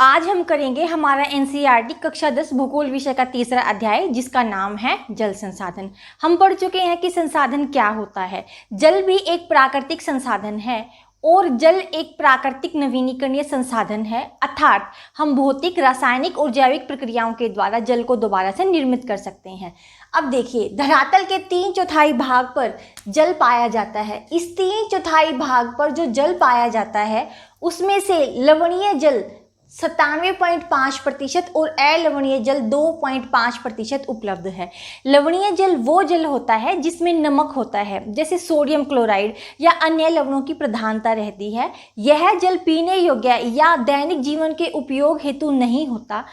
आज हम करेंगे हमारा एनसीईआरटी कक्षा 10 भूगोल विषय का तीसरा अध्याय, जिसका नाम है जल संसाधन। हम पढ़ चुके हैं कि संसाधन क्या होता है। जल भी एक प्राकृतिक संसाधन है और जल एक प्राकृतिक नवीनीकरणीय संसाधन है, अर्थात हम भौतिक, रासायनिक और जैविक प्रक्रियाओं के द्वारा जल को दोबारा से निर्मित कर सकते हैं। अब देखिए, धरातल के 3/4 भाग पर जल पाया जाता है। इस 3/4 भाग पर जो जल पाया जाता है उसमें से लवणीय जल 97.5% और अलवणीय जल 2.5% उपलब्ध है। लवणीय जल वो जल होता है जिसमें नमक होता है, जैसे सोडियम क्लोराइड या अन्य लवणों की प्रधानता रहती है। यह जल पीने योग्य या दैनिक जीवन के उपयोग हेतु नहीं होता,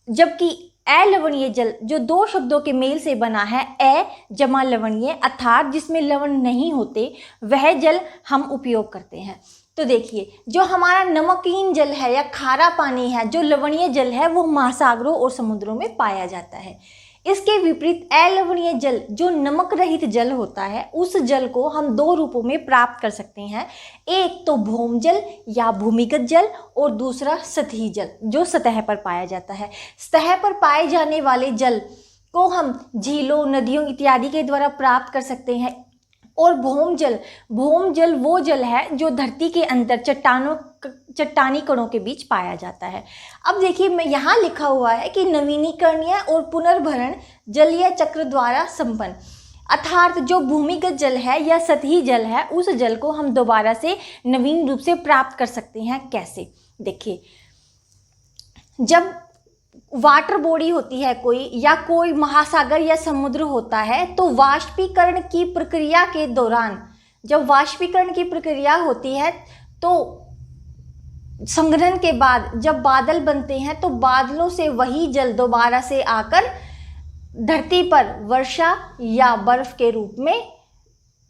जबकि अलवणीय जल जो दो शब्दों के मेल से बना है, अ जमा लवणीय, अर्थात जिसमें लवण नहीं होते, वह जल हम उपयोग करते हैं। तो देखिए, जो हमारा नमकीन जल है या खारा पानी है, जो लवणीय जल है, वो महासागरों और समुद्रों में पाया जाता है। इसके विपरीत अलवणीय जल जो नमक रहित जल होता है, उस जल को हम दो रूपों में प्राप्त कर सकते हैं। एक तो भौम जल या भूमिगत जल और दूसरा सतही जल जो सतह पर पाया जाता है। सतह पर पाए जाने वाले जल को हम झीलों, नदियों इत्यादि के द्वारा प्राप्त कर सकते हैं। और भौम जल वो जल है जो धरती के अंदर चट्टानी कणों के बीच पाया जाता है। अब देखिए, मैं यहाँ लिखा हुआ है कि नवीनीकरणीय और पुनर्भरण जलीय चक्र द्वारा संपन्न, अर्थात जो भूमिगत जल है या सतही जल है, उस जल को हम दोबारा से नवीन रूप से प्राप्त कर सकते हैं। कैसे? देखिए, जब वाटर बॉडी होती है कोई, या कोई महासागर या समुद्र होता है, तो वाष्पीकरण की प्रक्रिया के दौरान, जब वाष्पीकरण की प्रक्रिया होती है, तो संघनन के बाद जब बादल बनते हैं, तो बादलों से वही जल दोबारा से आकर धरती पर वर्षा या बर्फ के रूप में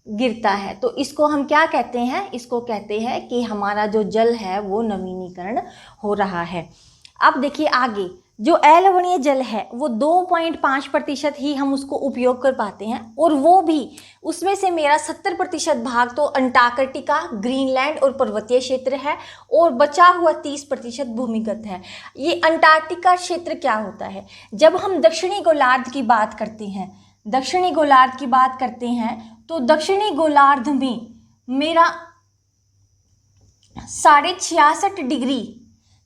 गिरता है। तो इसको हम क्या कहते हैं? इसको कहते हैं कि हमारा जो जल है वो नवीनीकरण हो रहा है। अब देखिए आगे, जो अलवणीय जल है वो 2.5% ही हम उसको उपयोग कर पाते हैं, और वो भी उसमें से मेरा 70% भाग तो अंटार्कटिका, ग्रीनलैंड और पर्वतीय क्षेत्र है, और बचा हुआ 30% भूमिगत है। ये अंटार्कटिका क्षेत्र क्या होता है? जब हम दक्षिणी गोलार्ध की बात करते हैं, तो दक्षिणी गोलार्ध में मेरा 66.5 डिग्री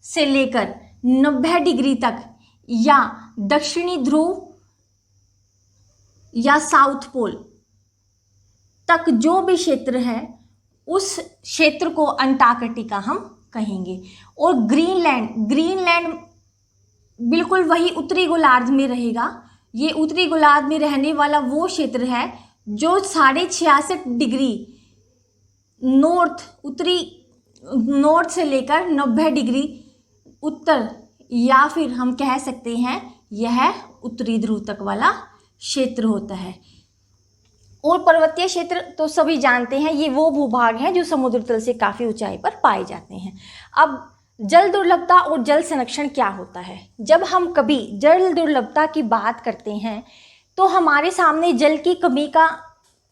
से लेकर 90 डिग्री तक, या दक्षिणी ध्रुव या साउथ पोल तक जो भी क्षेत्र है, उस क्षेत्र को अंटार्कटिका हम कहेंगे। और ग्रीनलैंड बिल्कुल वही उत्तरी गोलार्ध में रहेगा। ये उत्तरी गोलार्ध में रहने वाला वो क्षेत्र है जो 66.5 डिग्री नॉर्थ से लेकर 90 डिग्री उत्तर, या फिर हम कह सकते हैं यह उत्तरी ध्रुव तक वाला क्षेत्र होता है। और पर्वतीय क्षेत्र तो सभी जानते हैं, ये वो भूभाग हैं जो समुद्र तल से काफ़ी ऊंचाई पर पाए जाते हैं। अब जल दुर्लभता और जल संरक्षण क्या होता है? जब हम कभी जल दुर्लभता की बात करते हैं तो हमारे सामने जल की कमी का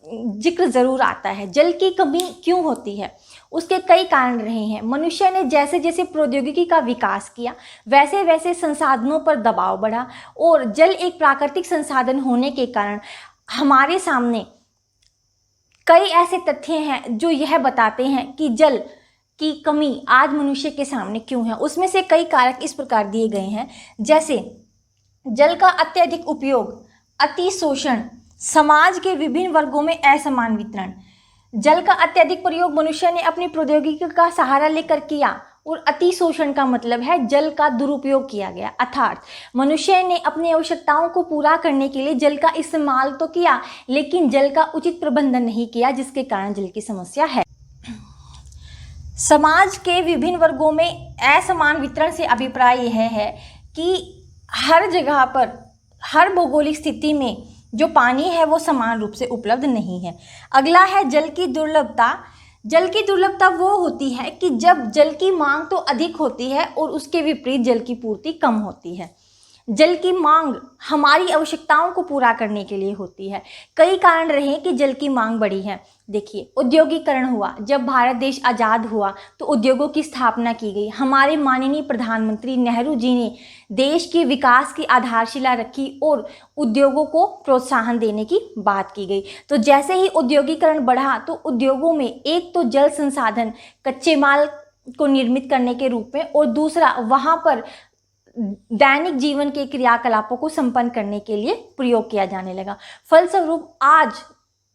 जिक्र ज़रूर आता है। जल की कमी क्यों होती है? उसके कई कारण रहे हैं। मनुष्य ने जैसे जैसे प्रौद्योगिकी का विकास किया, वैसे वैसे संसाधनों पर दबाव बढ़ा, और जल एक प्राकृतिक संसाधन होने के कारण हमारे सामने कई ऐसे तथ्य हैं जो यह बताते हैं कि जल की कमी आज मनुष्य के सामने क्यों है। उसमें से कई कारक इस प्रकार दिए गए हैं, जैसे जल का अत्यधिक उपयोग, अतिशोषण, समाज के विभिन्न वर्गों में असमान वितरण। जल का अत्यधिक प्रयोग मनुष्य ने अपनी प्रौद्योगिकी का सहारा लेकर किया, और अतिशोषण का मतलब है जल का दुरुपयोग किया गया, अर्थात मनुष्य ने अपनी आवश्यकताओं को पूरा करने के लिए जल का इस्तेमाल तो किया, लेकिन जल का उचित प्रबंधन नहीं किया, जिसके कारण जल की समस्या है। समाज के विभिन्न वर्गों में असमान वितरण से अभिप्राय यह है कि हर जगह पर, हर भौगोलिक स्थिति में जो पानी है वो समान रूप से उपलब्ध नहीं है। अगला है जल की दुर्लभता। जल की दुर्लभता वो होती है कि जब जल की मांग तो अधिक होती है और उसके विपरीत जल की पूर्ति कम होती है। जल की मांग हमारी आवश्यकताओं को पूरा करने के लिए होती है। कई कारण रहे हैं कि जल की मांग बढ़ी है। देखिए, औद्योगिकरण हुआ। जब भारत देश आज़ाद हुआ तो उद्योगों की स्थापना की गई। हमारे माननीय प्रधानमंत्री नेहरू जी ने देश के विकास की आधारशिला रखी और उद्योगों को प्रोत्साहन देने की बात की गई। तो जैसे ही औद्योगिकरण बढ़ा तो उद्योगों में एक तो जल संसाधन कच्चे माल को निर्मित करने के रूप में, और दूसरा वहाँ पर दैनिक जीवन के क्रियाकलापों को संपन्न करने के लिए प्रयोग किया जाने लगा। फलस्वरूप आज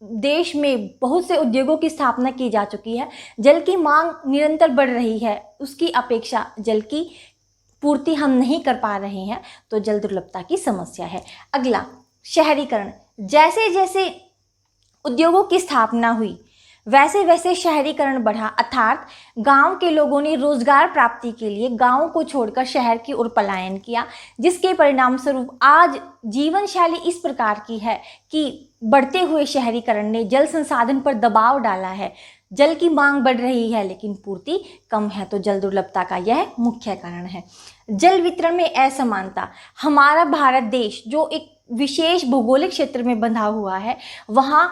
देश में बहुत से उद्योगों की स्थापना की जा चुकी है। जल की मांग निरंतर बढ़ रही है, उसकी अपेक्षा जल की पूर्ति हम नहीं कर पा रहे हैं, तो जल दुर्लभता की समस्या है। अगला, शहरीकरण। जैसे जैसे उद्योगों की स्थापना हुई वैसे वैसे शहरीकरण बढ़ा, अर्थात गांव के लोगों ने रोजगार प्राप्ति के लिए गांव को छोड़कर शहर की ओर पलायन किया, जिसके परिणाम स्वरूप आज जीवन शैली इस प्रकार की है कि बढ़ते हुए शहरीकरण ने जल संसाधन पर दबाव डाला है। जल की मांग बढ़ रही है लेकिन पूर्ति कम है, तो जल दुर्लभता का यह मुख्य कारण है। जल वितरण में असमानता। हमारा भारत देश जो एक विशेष भौगोलिक क्षेत्र में बंधा हुआ है, वहाँ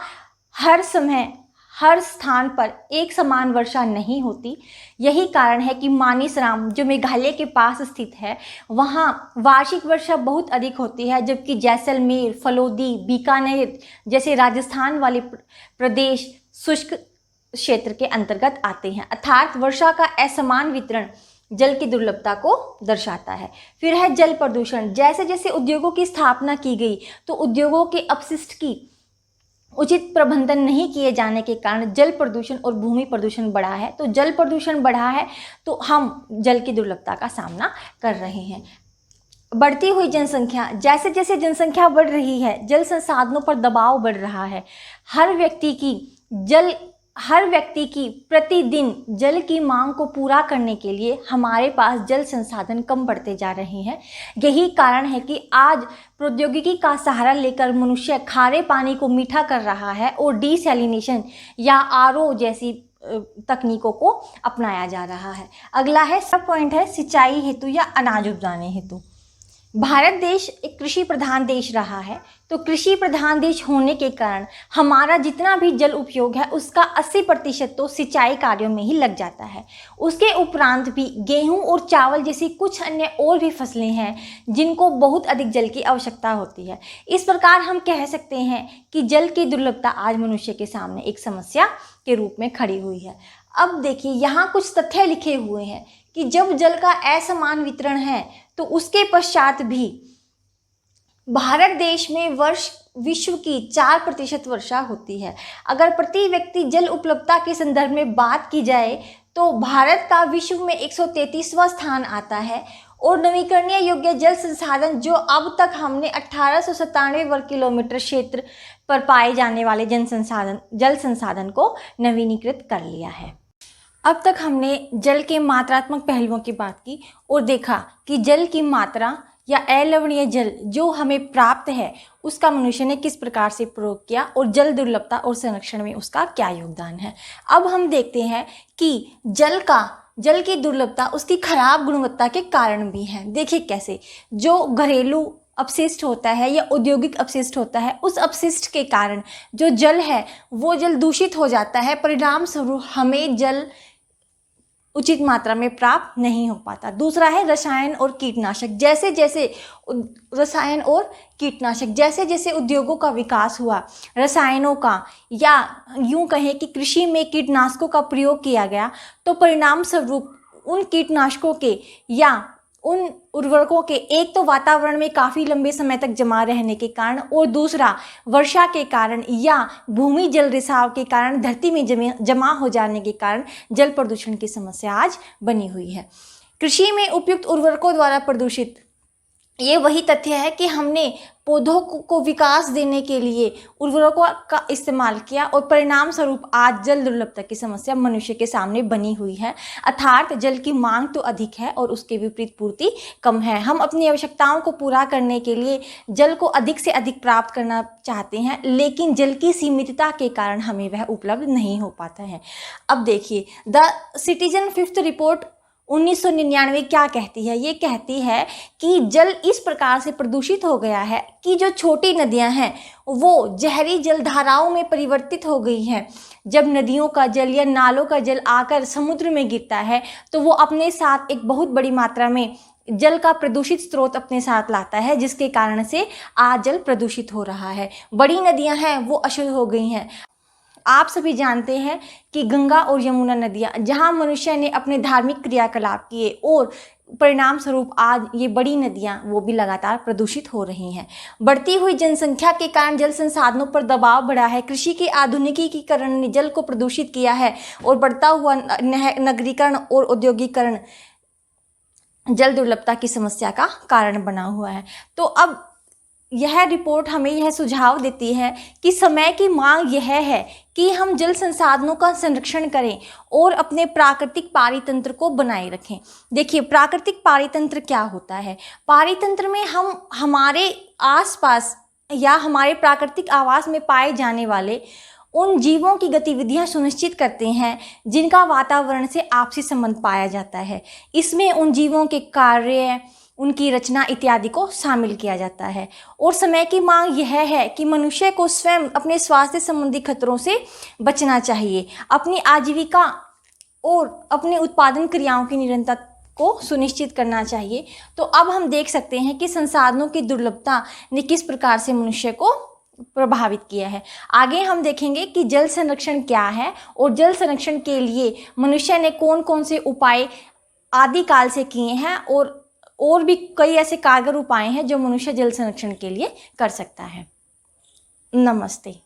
हर समय हर स्थान पर एक समान वर्षा नहीं होती। यही कारण है कि मानिसराम जो मेघालय के पास स्थित है, वहाँ वार्षिक वर्षा बहुत अधिक होती है, जबकि जैसलमेर, फलोदी, बीकानेर जैसे राजस्थान वाले प्रदेश शुष्क क्षेत्र के अंतर्गत आते हैं। अर्थात वर्षा का असमान वितरण जल की दुर्लभता को दर्शाता है। फिर है जल प्रदूषण। जैसे जैसे उद्योगों की स्थापना की गई तो उद्योगों के अपशिष्ट की उचित प्रबंधन नहीं किए जाने के कारण जल प्रदूषण और भूमि प्रदूषण बढ़ा है। तो जल प्रदूषण बढ़ा है तो हम जल की दुर्लभता का सामना कर रहे हैं। बढ़ती हुई जनसंख्या। जैसे जैसे जनसंख्या बढ़ रही है, जल संसाधनों पर दबाव बढ़ रहा है। हर व्यक्ति की प्रतिदिन जल की मांग को पूरा करने के लिए हमारे पास जल संसाधन कम बढ़ते जा रहे हैं। यही कारण है कि आज प्रौद्योगिकी का सहारा लेकर मनुष्य खारे पानी को मीठा कर रहा है और डिसैलिनेशन या आरओ जैसी तकनीकों को अपनाया जा रहा है। अगला है सब पॉइंट है सिंचाई हेतु या अनाज उपजाने हेतु। भारत देश एक कृषि प्रधान देश रहा है, तो कृषि प्रधान देश होने के कारण हमारा जितना भी जल उपयोग है उसका 80% तो सिंचाई कार्यों में ही लग जाता है। उसके उपरांत भी गेहूं और चावल जैसी कुछ अन्य और भी फसलें हैं जिनको बहुत अधिक जल की आवश्यकता होती है। इस प्रकार हम कह सकते हैं कि जल की दुर्लभता आज मनुष्य के सामने एक समस्या के रूप में खड़ी हुई है। अब देखिए, यहाँ कुछ तथ्य लिखे हुए हैं कि जब जल का असमान वितरण है तो उसके पश्चात भी भारत देश में विश्व की 4% वर्षा होती है। अगर प्रति व्यक्ति जल उपलब्धता के संदर्भ में बात की जाए तो भारत का विश्व में 133वां स्थान आता है और नवीकरणीय योग्य जल संसाधन जो अब तक हमने 1897 वर्ग किलोमीटर क्षेत्र पर पाए जाने वाले जल संसाधन को नवीनीकृत कर लिया है। अब तक हमने जल के मात्रात्मक पहलुओं की बात की और देखा कि जल की मात्रा या अलवणीय जल जो हमें प्राप्त है उसका मनुष्य ने किस प्रकार से प्रयोग किया और जल दुर्लभता और संरक्षण में उसका क्या योगदान है। अब हम देखते हैं कि जल की दुर्लभता उसकी खराब गुणवत्ता के कारण भी है। देखिए कैसे, जो घरेलू अपशिष्ट होता है या औद्योगिक अपशिष्ट होता है, उस अपशिष्ट के कारण जो जल है वो जल दूषित हो जाता है। परिणाम स्वरूप हमें जल उचित मात्रा में प्राप्त नहीं हो पाता। दूसरा है रसायन और कीटनाशक। जैसे जैसे उद्योगों का विकास हुआ, रसायनों का या यूं कहें कि कृषि में कीटनाशकों का प्रयोग किया गया, तो परिणाम स्वरूप उन कीटनाशकों के या उन उर्वरकों के एक तो वातावरण में काफ़ी लंबे समय तक जमा रहने के कारण और दूसरा वर्षा के कारण या भूमि जल रिसाव के कारण धरती में जमा हो जाने के कारण जल प्रदूषण की समस्या आज बनी हुई है। कृषि में उपयुक्त उर्वरकों द्वारा प्रदूषित, ये वही तथ्य है कि हमने पौधों को विकास देने के लिए उर्वरकों का इस्तेमाल किया और परिणाम स्वरूप आज जल दुर्लभता की समस्या मनुष्य के सामने बनी हुई है। अर्थात जल की मांग तो अधिक है और उसके विपरीत पूर्ति कम है। हम अपनी आवश्यकताओं को पूरा करने के लिए जल को अधिक से अधिक प्राप्त करना चाहते हैं, लेकिन जल की सीमितता के कारण हमें वह उपलब्ध नहीं हो पाता है। अब देखिए, द सिटीजन 5th रिपोर्ट 1999 क्या कहती है? ये कहती है कि जल इस प्रकार से प्रदूषित हो गया है कि जो छोटी नदियां हैं वो जहरी जलधाराओं में परिवर्तित हो गई हैं। जब नदियों का जल या नालों का जल आकर समुद्र में गिरता है तो वो अपने साथ एक बहुत बड़ी मात्रा में जल का प्रदूषित स्रोत अपने साथ लाता है, जिसके कारण से आज जल प्रदूषित हो रहा है। बड़ी नदियां हैं वो अशुद्ध हो गई हैं। आप सभी जानते हैं कि गंगा और यमुना नदियां, जहां मनुष्य ने अपने धार्मिक क्रियाकलाप किए और परिणाम स्वरूप आज ये बड़ी नदियां वो भी लगातार प्रदूषित हो रही हैं। बढ़ती हुई जनसंख्या के कारण जल संसाधनों पर दबाव बढ़ा है। कृषि के आधुनिकीकरण ने जल को प्रदूषित किया है और बढ़ता हुआ नगरीकरण और औद्योगिकरण जल दुर्लभता की समस्या का कारण बना हुआ है। तो अब यह रिपोर्ट हमें यह सुझाव देती है कि समय की मांग यह है कि हम जल संसाधनों का संरक्षण करें और अपने प्राकृतिक पारितंत्र को बनाए रखें। देखिए, प्राकृतिक पारितंत्र क्या होता है? पारितंत्र में हम हमारे आसपास या हमारे प्राकृतिक आवास में पाए जाने वाले उन जीवों की गतिविधियां सुनिश्चित करते हैं जिनका वातावरण से आपसी संबंध पाया जाता है। इसमें उन जीवों के कार्य, उनकी रचना इत्यादि को शामिल किया जाता है। और समय की मांग यह है कि मनुष्य को स्वयं अपने स्वास्थ्य संबंधी खतरों से बचना चाहिए, अपनी आजीविका और अपने उत्पादन क्रियाओं की निरंतरता को सुनिश्चित करना चाहिए। तो अब हम देख सकते हैं कि संसाधनों की दुर्लभता ने किस प्रकार से मनुष्य को प्रभावित किया है। आगे हम देखेंगे कि जल संरक्षण क्या है और जल संरक्षण के लिए मनुष्य ने कौन कौन से उपाय आदिकाल से किए हैं और भी कई ऐसे कारगर उपाय हैं जो मनुष्य जल संरक्षण के लिए कर सकता है। नमस्ते।